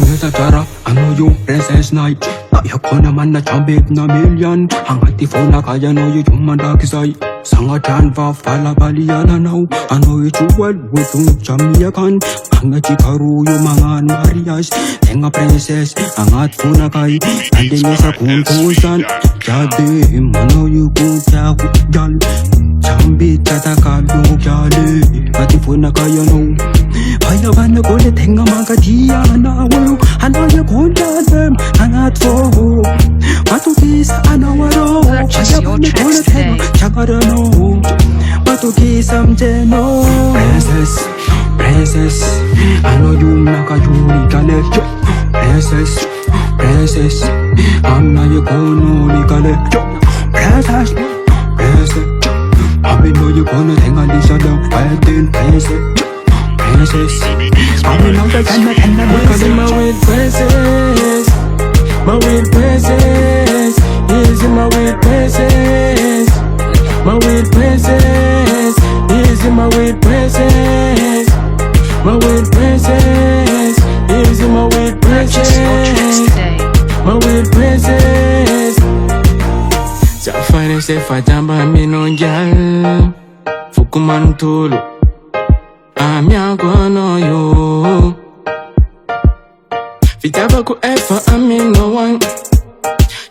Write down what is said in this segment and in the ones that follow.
Tingin sa tsara, ano yung princess night? Kaya ko naman na chambib na million. Ang atifo na kaya no yung mandakisay. Sanga chan va fala baliyana now. Ano ituwal, wutong chamiyakan. Mga chikaru yung mga marias. Tenga princess, ang atfo na kay. Andin sa kunkusan. Jadi, mano yung kung kya kukyal. Chambi tatakalo kyale. Atifo na kaya no. Hayaban na ko na tenga mga diyana. 하나의 고단함 하나도 마토기사 아나와로 하야반의 고래태로 자가라노 마토기 삼제노 Princess, princess 아노 유나가 유리가 내죠 Princess, princess 암나의 고노리가 내죠 Princess, princess 아비 너의 고노 댕알리셔도 발든 princess Princess, I'm in all the time, because in my weird princess, my weird princess, is in my weird princess, my weird princess, is in my weird princess, my weird princess, is in my weird princess, my weird princess. Sa finest if I jamba minonjal, fukumantulu. Amyagono yo Vitaba ku efa amino wan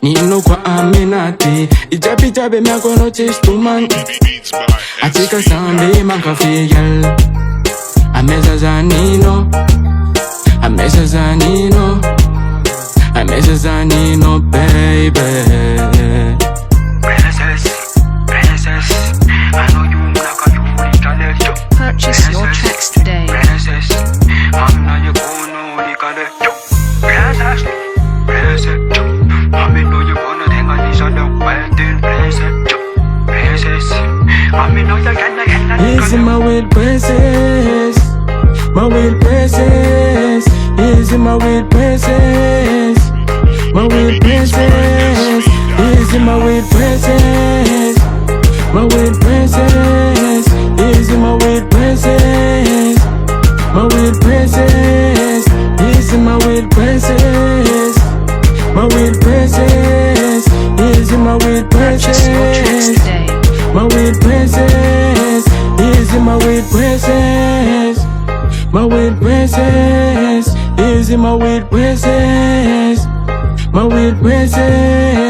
Nino kwa aminati Ijabe myagono chistuman Atika sambi makafiyal Ameza zanino Ameza zanino Ameza zanino baby Princess, princess I know you naka yuri kalejo Purchase your tracks today. Princess, I'm not your gonna look at it. Princess, princess, I'm in no you gonna think I need some wedding. Princess, princess, I'm in no you can't. Is my weird princess, my weird princess. Is my weird princess, my weird princess. Is my weird princess, my weird princess. Is my weird princess, my weird princess. Is my weird princess, my weird princess. Is my weird princess, my weird princess. Is my weird princess, my weird princess. Is my weird princess, my weird princess.